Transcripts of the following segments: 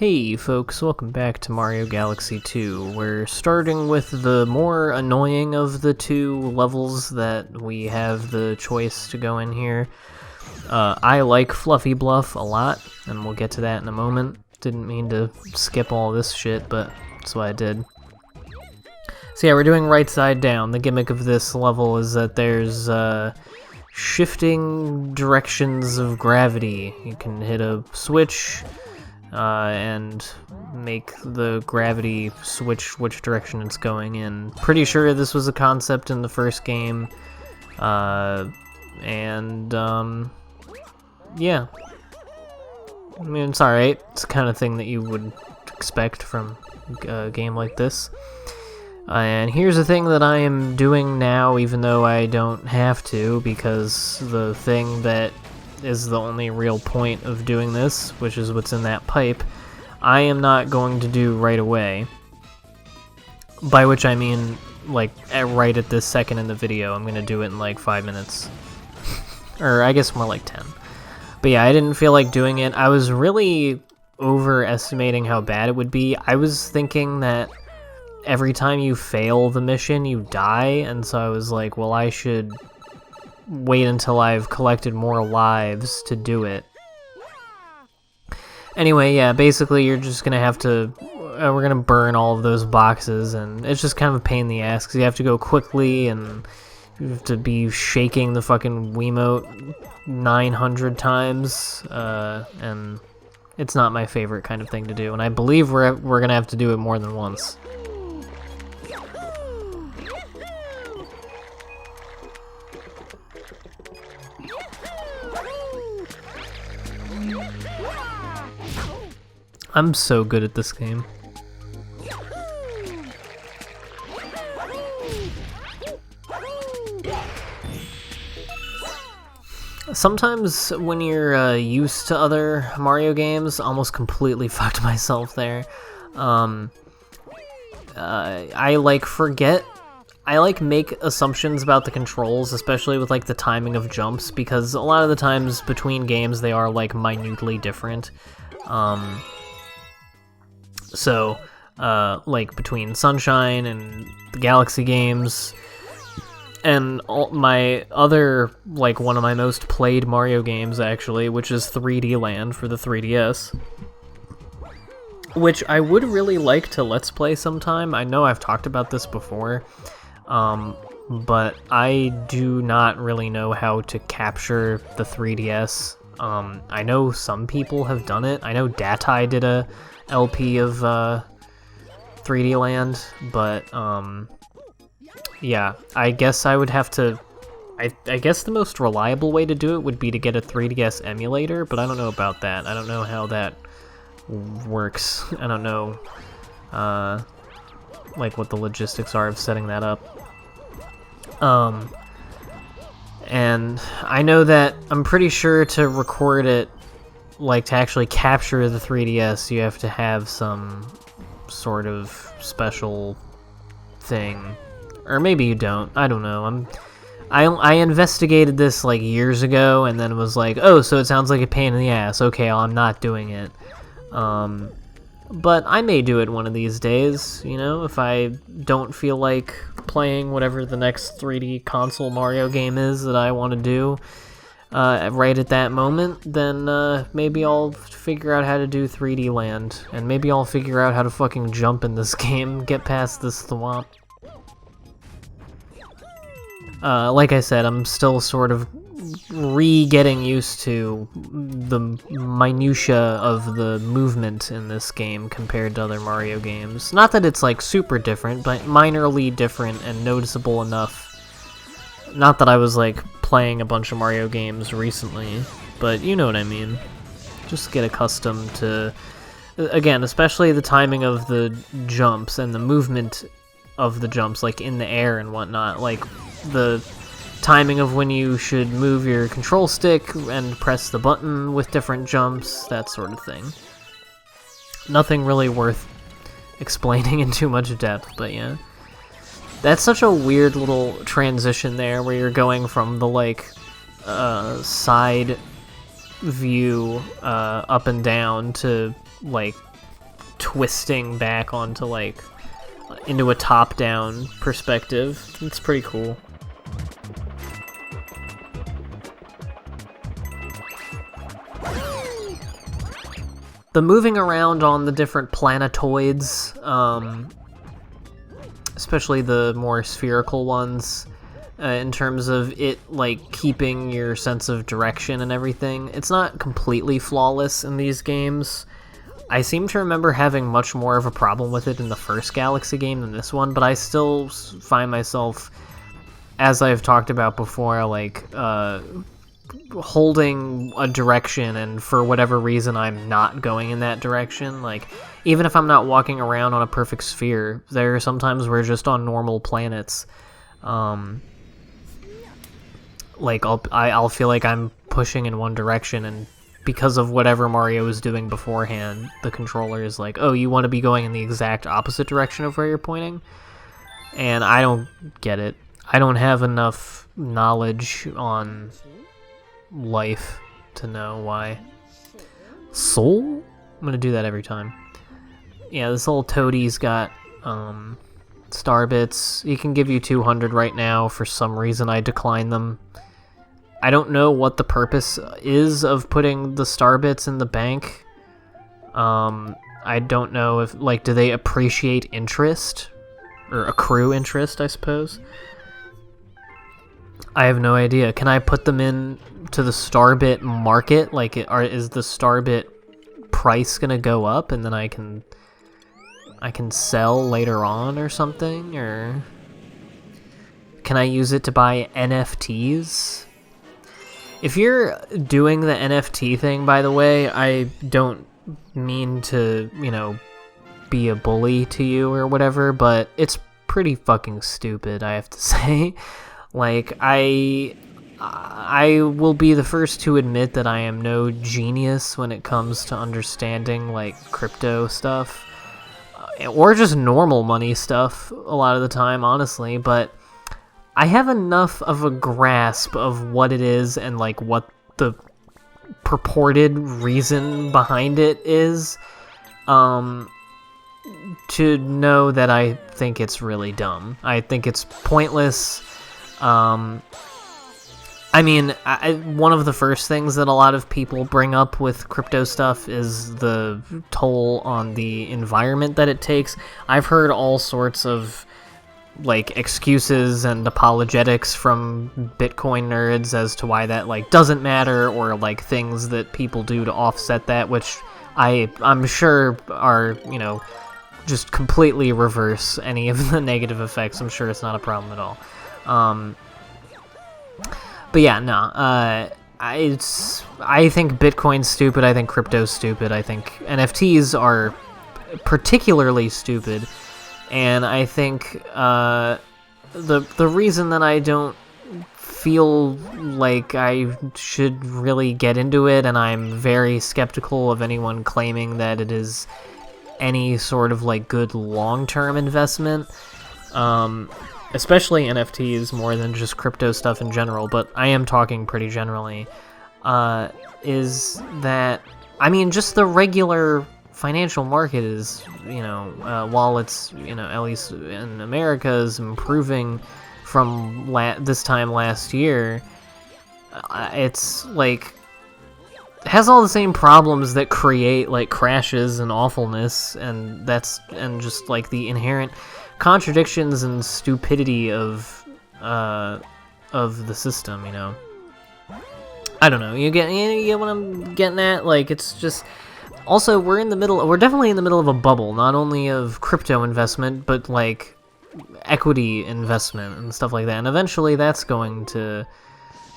Hey folks, welcome back to Mario Galaxy 2. We're starting with the more annoying of the two levels that we have the choice to go in here. I like Fluffy Bluff a lot, and we'll get to that in a moment. Didn't mean to skip all this shit, but that's what I did. So yeah, we're doing Rightside Down. The gimmick of this level is that there's shifting directions of gravity. You can hit a switch and make the gravity switch which direction it's going in. Pretty sure this was a concept in the first game, yeah. I mean, it's alright. It's the kind of thing that you would expect from a game like this. And here's the thing that I am doing now, even though I don't have to, because the thing that is the only real point of doing this, which is what's in that pipe, I am not going to do right away. By which I mean, like, right at this second in the video. I'm gonna do it in like 5 minutes. Or I guess more like 10. But yeah, I didn't feel like doing it. I was really overestimating how bad it would be. I was thinking that every time you fail the mission, you die, and so I was like, well, I should wait until I've collected more lives to do it. Anyway, yeah, basically you're just gonna have to, we're gonna burn all of those boxes, and it's just kind of a pain in the ass, because you have to go quickly, and you have to be shaking the fucking Wiimote 900 times, and it's not my favorite kind of thing to do, and I believe we're gonna have to do it more than once. I'm so good at this game. Sometimes when you're used to other Mario games, almost completely fucked myself there. I make assumptions about the controls, especially with like the timing of jumps, because a lot of the times between games they are like minutely different. So, like, between Sunshine and the Galaxy games, and my other, like, one of my most played Mario games, actually, which is 3D Land for the 3DS, which I would really like to Let's Play sometime. I know I've talked about this before, but I do not really know how to capture the 3DS. I know some people have done it. I know Datai did a LP of 3D Land, but yeah, I guess I would have to. I guess the most reliable way to do it would be to get a 3DS emulator, but I don't know about that. I don't know how that works. I don't know like what the logistics are of setting that up. And I know that I'm pretty sure to record it, like to actually capture the 3DS, you have to have some sort of special thing. Or maybe you don't. I don't know. I investigated this like years ago and then was like, oh, so it sounds like a pain in the ass. Okay, well, I'm not doing it. But I may do it one of these days, you know, if I don't feel like playing whatever the next 3D console Mario game is that I want to do right at that moment, then maybe I'll figure out how to do 3D Land, and maybe I'll figure out how to fucking jump in this game, get past this thwomp. Like I said, I'm still sort of getting used to the minutia of the movement in this game compared to other Mario games. Not that it's like super different, but minorly different and noticeable enough. Not that I was like playing a bunch of Mario games recently, but you know what I mean. Just get accustomed to, again, especially the timing of the jumps and the movement of the jumps, like in the air and whatnot, like the timing of when you should move your control stick and press the button with different jumps, that sort of thing. Nothing really worth explaining in too much depth, but yeah. That's such a weird little transition there, where you're going from the, like, side view up and down to, like, twisting back onto like into a top-down perspective. It's pretty cool. The moving around on the different planetoids, especially the more spherical ones, in terms of it like keeping your sense of direction and everything, it's not completely flawless in these games. I seem to remember having much more of a problem with it in the first Galaxy game than this one, but I still find myself, as I've talked about before, like holding a direction, and for whatever reason I'm not going in that direction. Like, even if I'm not walking around on a perfect sphere, there are sometimes we're just on normal planets. Like, I'll feel like I'm pushing in one direction, and because of whatever Mario was doing beforehand, the controller is like, oh, you want to be going in the exact opposite direction of where you're pointing? And I don't get it. I don't have enough knowledge on life to know why. Soul? I'm gonna do that every time. Yeah, this little toadie's got star bits. He can give you 200 right now. For some reason I decline them. I don't know what the purpose is of putting the star bits in the bank. I don't know if, like, do they appreciate interest? Or accrue interest, I suppose? I have no idea. Can I put them in to the Starbit market? Like, is the Starbit price gonna go up, and then I can sell later on or something? Or can I use it to buy NFTs? If you're doing the NFT thing, by the way, I don't mean to, you know, be a bully to you or whatever, but it's pretty fucking stupid, I have to say. Like, I will be the first to admit that I am no genius when it comes to understanding, like, crypto stuff. Or just normal money stuff a lot of the time, honestly, but I have enough of a grasp of what it is and, like, what the purported reason behind it is, to know that I think it's really dumb. I think it's pointless. I mean, one of the first things that a lot of people bring up with crypto stuff is the toll on the environment that it takes. I've heard all sorts of, like, excuses and apologetics from Bitcoin nerds as to why that, like, doesn't matter, or, like, things that people do to offset that, which I'm sure are, you know, just completely reverse any of the negative effects. I'm sure it's not a problem at all. But yeah, no, I think Bitcoin's stupid, I think crypto's stupid, I think NFTs are particularly stupid, and I think the reason that I don't feel like I should really get into it, and I'm very skeptical of anyone claiming that it is any sort of, like, good long-term investment, especially NFTs more than just crypto stuff in general, but I am talking pretty generally, is that, I mean, just the regular financial market is, you know, while it's, you know, at least in America, is improving from this time last year, it's, like, has all the same problems that create, like, crashes and awfulness, and just, like, the inherent contradictions and stupidity of the system, you know. I don't know. You get what I'm getting at? Like, it's just, also, we're definitely in the middle of a bubble, not only of crypto investment, but, like, equity investment and stuff like that. And eventually that's going to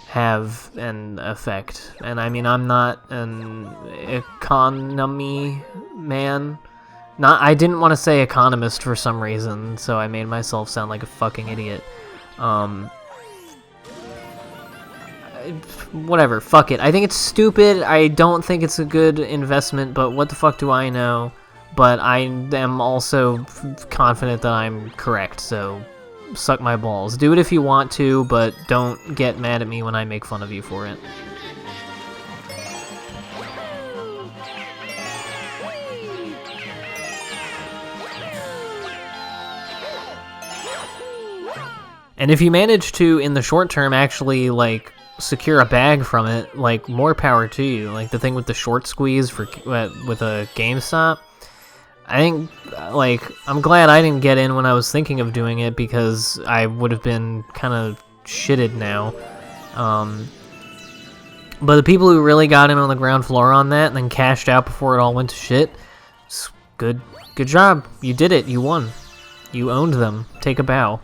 have an effect. And I mean, I'm not an economy man. I didn't want to say economist for some reason, so I made myself sound like a fucking idiot. Whatever, fuck it. I think it's stupid. I don't think it's a good investment, but what the fuck do I know? But I am also confident that I'm correct, so suck my balls. Do it if you want to, but don't get mad at me when I make fun of you for it. And if you manage to, in the short term, actually, like, secure a bag from it, like, more power to you. Like, the thing with the short squeeze for with a GameStop, I think, like, I'm glad I didn't get in when I was thinking of doing it, because I would have been kind of shitted now. But the people who really got in on the ground floor on that and then cashed out before it all went to shit, it's good job. You did it. You won. You owned them. Take a bow.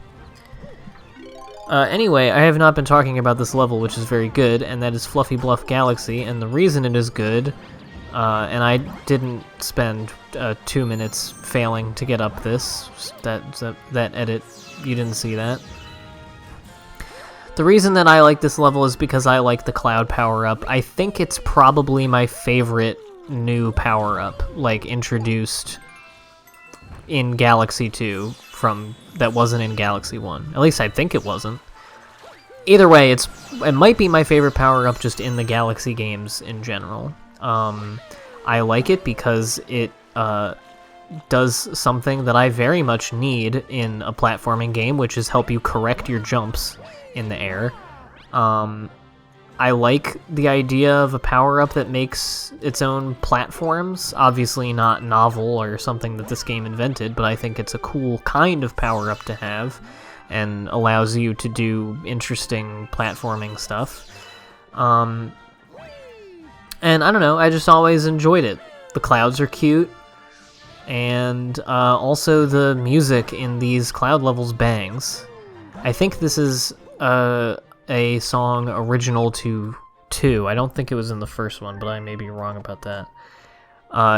Anyway, I have not been talking about this level, which is very good, and that is Fluffy Bluff Galaxy, and the reason it is good, and I didn't spend 2 minutes failing to get up this, that edit, you didn't see that. The reason that I like this level is because I like the cloud power-up. I think it's probably my favorite new power-up, like, introduced in Galaxy 2 that wasn't in Galaxy 1. At least I think it wasn't. Either way, it might be my favorite power-up just in the Galaxy games in general. I like it because it does something that I very much need in a platforming game, which is help you correct your jumps in the air. I like the idea of a power-up that makes its own platforms. Obviously not novel or something that this game invented, but I think it's a cool kind of power-up to have and allows you to do interesting platforming stuff. And I don't know, I just always enjoyed it. The clouds are cute, and also the music in these cloud levels bangs. I think this is a song original to 2. I don't think it was in the first one, but I may be wrong about that.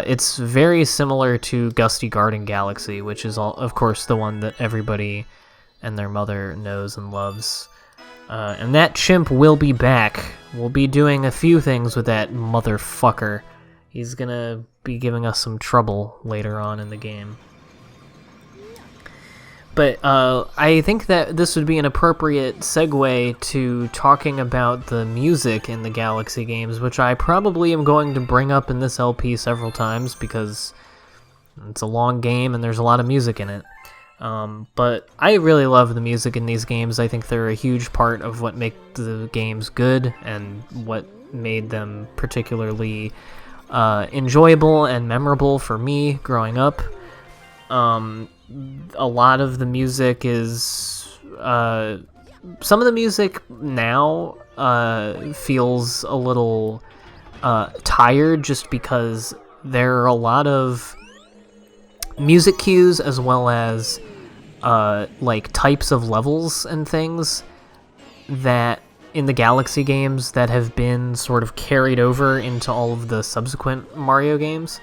It's very similar to Gusty Garden Galaxy, which is, of course, the one that everybody and their mother knows and loves. And that chimp will be back. We'll be doing a few things with that motherfucker. He's gonna be giving us some trouble later on in the game. But I think that this would be an appropriate segue to talking about the music in the Galaxy games, which I probably am going to bring up in this LP several times because it's a long game and there's a lot of music in it. But I really love the music in these games. I think they're a huge part of what make the games good and what made them particularly enjoyable and memorable for me growing up. A lot of the music is some of the music now feels a little tired just because there are a lot of music cues as well as like types of levels and things that in the Galaxy games that have been sort of carried over into all of the subsequent Mario games.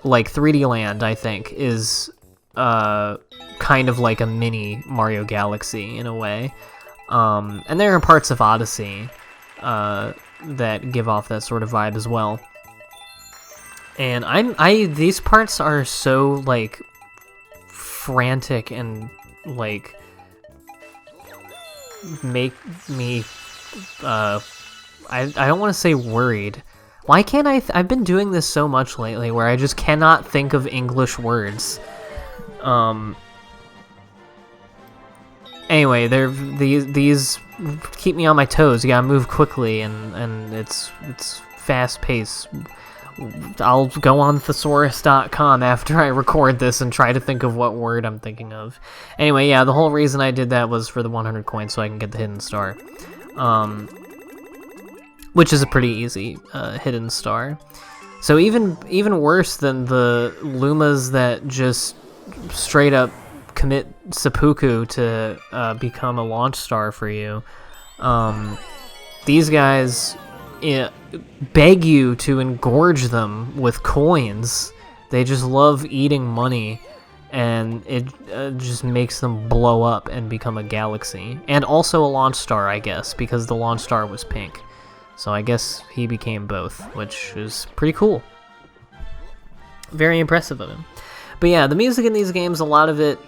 Like 3D Land, I think, is kind of like a mini Mario Galaxy in a way. And there are parts of Odyssey that give off that sort of vibe as well. And these parts are so like frantic and like make me I don't want to say worried. Why can't I've been doing this so much lately where I just cannot think of English words. Anyway, these keep me on my toes. You gotta move quickly, and it's fast paced. I'll go on thesaurus.com after I record this and try to think of what word I'm thinking of. Anyway, yeah, the whole reason I did that was for the 100 coins so I can get the hidden star. Which is a pretty easy hidden star. So even worse than the Lumas that just straight up commit seppuku to become a launch star for you, these guys beg you to engorge them with coins. They just love eating money, and it just makes them blow up and become a galaxy. And also a launch star, I guess, because the launch star was pink. So I guess he became both, which is pretty cool. Very impressive of him. But yeah, the music in these games, a lot of it,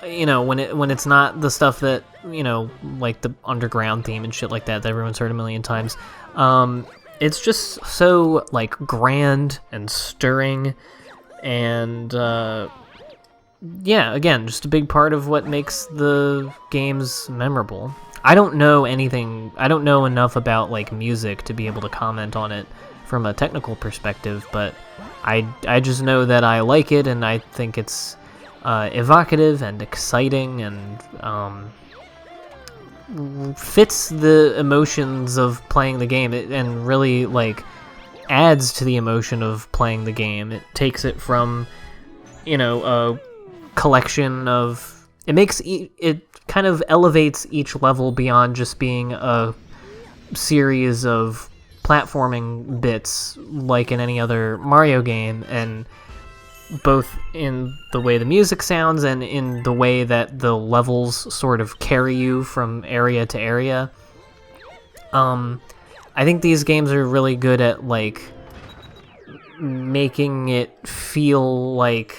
you know, when it's not the stuff that, you know, like the underground theme and shit like that everyone's heard a million times, it's just so, like, grand and stirring, and yeah, again, just a big part of what makes the games memorable. I don't know enough about like music to be able to comment on it from a technical perspective, but I just know that I like it, and I think it's evocative and exciting, and fits the emotions of playing the game, and really like adds to the emotion of playing the game. It takes it from, a collection of, it kind of elevates each level beyond just being a series of platforming bits like in any other Mario game, and both in the way the music sounds and in the way that the levels sort of carry you from area to area. I think these games are really good at like making it feel like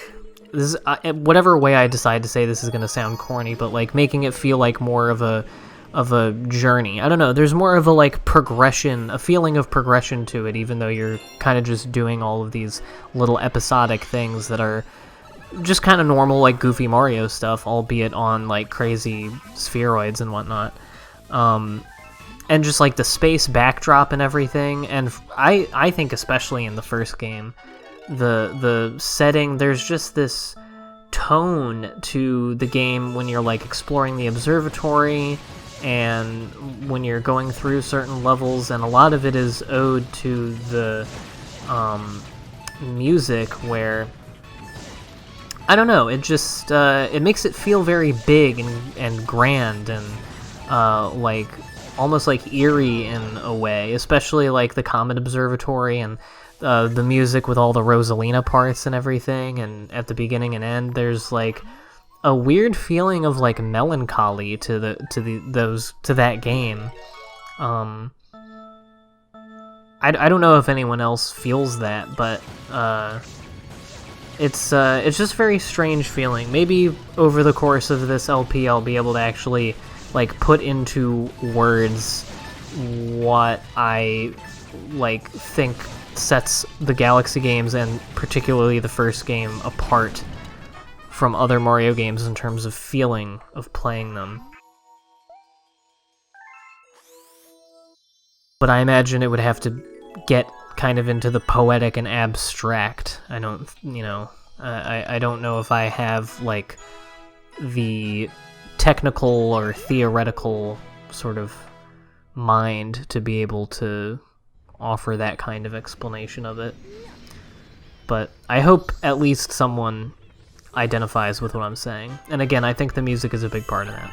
this. Whatever way I decide to say this is going to sound corny, but like making it feel like more of a journey. I don't know. There's more of a like progression, a feeling of progression to it, even though you're kind of just doing all of these little episodic things that are just kind of normal, like goofy Mario stuff, albeit on like crazy spheroids and whatnot. And just like the space backdrop and everything. And I think especially in the first game, the setting, there's just this tone to the game when you're like exploring the observatory and when you're going through certain levels, and a lot of it is owed to the music, where I don't know, it just it makes it feel very big and grand, and like almost like eerie in a way, especially like the Comet Observatory and the music with all the Rosalina parts and everything, and at the beginning and end there's like a weird feeling of like melancholy to that game. I don't know if anyone else feels that, but it's just a very strange feeling. Maybe over the course of this LP I'll be able to actually like put into words what I like think sets the Galaxy games, and particularly the first game, apart from other Mario games in terms of feeling of playing them. But I imagine it would have to get kind of into the poetic and abstract. I don't, I don't know if I have like the technical or theoretical sort of mind to be able to offer that kind of explanation of it. But I hope at least someone identifies with what I'm saying. And again, I think the music is a big part of that.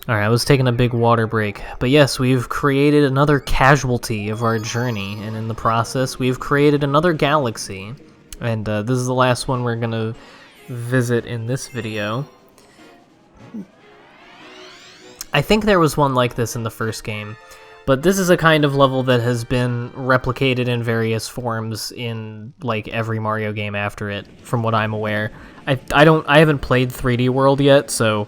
Alright, I was taking a big water break, but yes, we've created another casualty of our journey, and in the process, we've created another galaxy. And this is the last one we're gonna visit in this video. I think there was one like this in the first game, but this is a kind of level that has been replicated in various forms in like every Mario game after it, from what I'm aware. I haven't played 3D World yet, so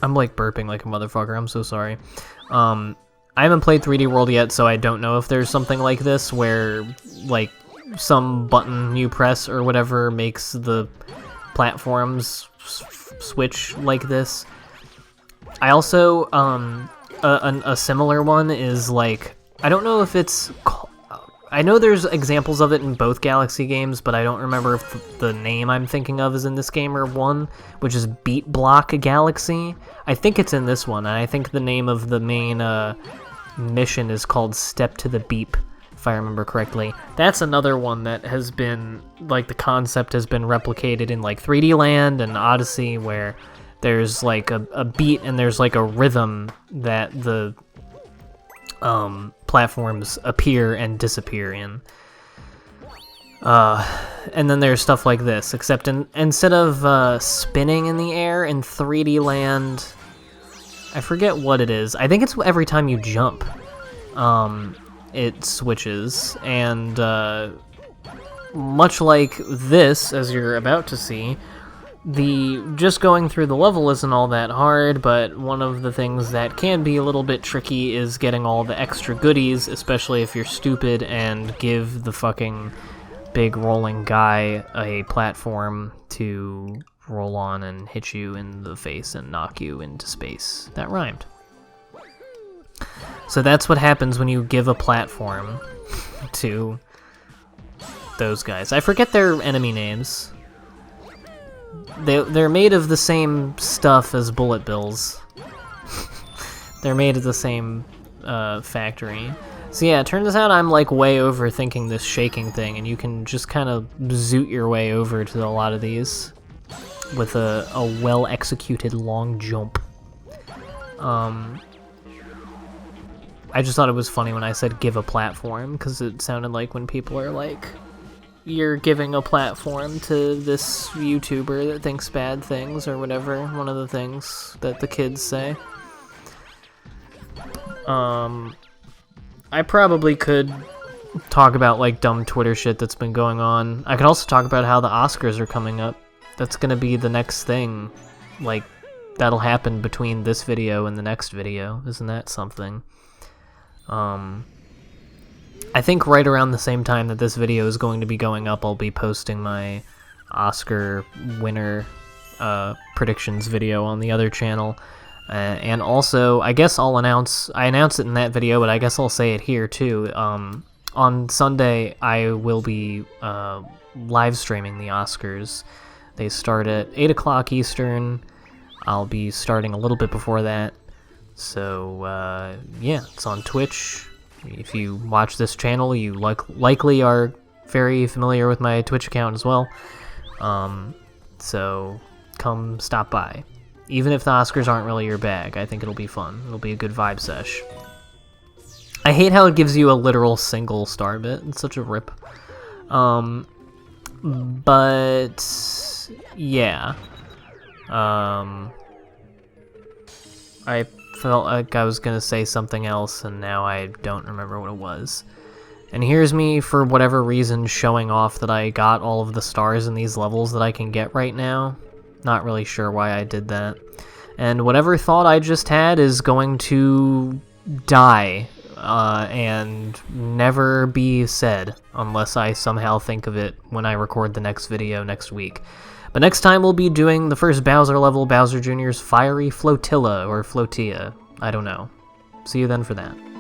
I'm like burping like a motherfucker, I'm so sorry. I haven't played 3D World yet, so I don't know if there's something like this where like some button you press or whatever makes the platforms switch like this. I also, a similar one is like, I don't know if it's, I know there's examples of it in both Galaxy games, but I don't remember if the name I'm thinking of is in this game or one, which is Beat Block Galaxy. I think it's in this one, and I think the name of the main mission is called Step to the Beep, if I remember correctly. That's another one that has been, like, the concept has been replicated in, like, 3D Land and Odyssey, where there's, like, a beat and there's, like, a rhythm that the platforms appear and disappear in. And then there's stuff like this, except instead of spinning in the air in 3D Land, I forget what it is. I think it's every time you jump, it switches, and much like this, as you're about to see, just going through the level isn't all that hard, but one of the things that can be a little bit tricky is getting all the extra goodies, especially if you're stupid and give the fucking big rolling guy a platform to roll on and hit you in the face and knock you into space. That rhymed. So that's what happens when you give a platform to those guys. I forget their enemy names. They're made of the same stuff as bullet bills. They're made of the same factory. So yeah, it turns out I'm like way overthinking this shaking thing, and you can just kind of zoot your way over to a lot of these with a well-executed long jump. I just thought it was funny when I said give a platform, because it sounded like when people are like, you're giving a platform to this YouTuber that thinks bad things, or whatever, one of the things that the kids say. I probably could talk about, like, dumb Twitter shit that's been going on. I could also talk about how the Oscars are coming up. That's gonna be the next thing. Like, that'll happen between this video and the next video. Isn't that something? I think right around the same time that this video is going to be going up, I'll be posting my Oscar winner predictions video on the other channel. And also, I guess I announced it in that video, but I guess I'll say it here too. On Sunday, I will be live streaming the Oscars. They start at 8 o'clock Eastern. I'll be starting a little bit before that. So, yeah, it's on Twitch. If you watch this channel, you likely are very familiar with my Twitch account as well. So, come stop by. Even if the Oscars aren't really your bag, I think it'll be fun. It'll be a good vibe sesh. I hate how it gives you a literal single star bit. It's such a rip. But yeah. I felt like I was gonna say something else, and now I don't remember what it was. And here's me, for whatever reason, showing off that I got all of the stars in these levels that I can get right now. Not really sure why I did that. And whatever thought I just had is going to die and never be said unless I somehow think of it when I record the next video next week. But next time we'll be doing the first Bowser level, Bowser Jr.'s Fiery Flotilla, or Flotilla. I don't know. See you then for that.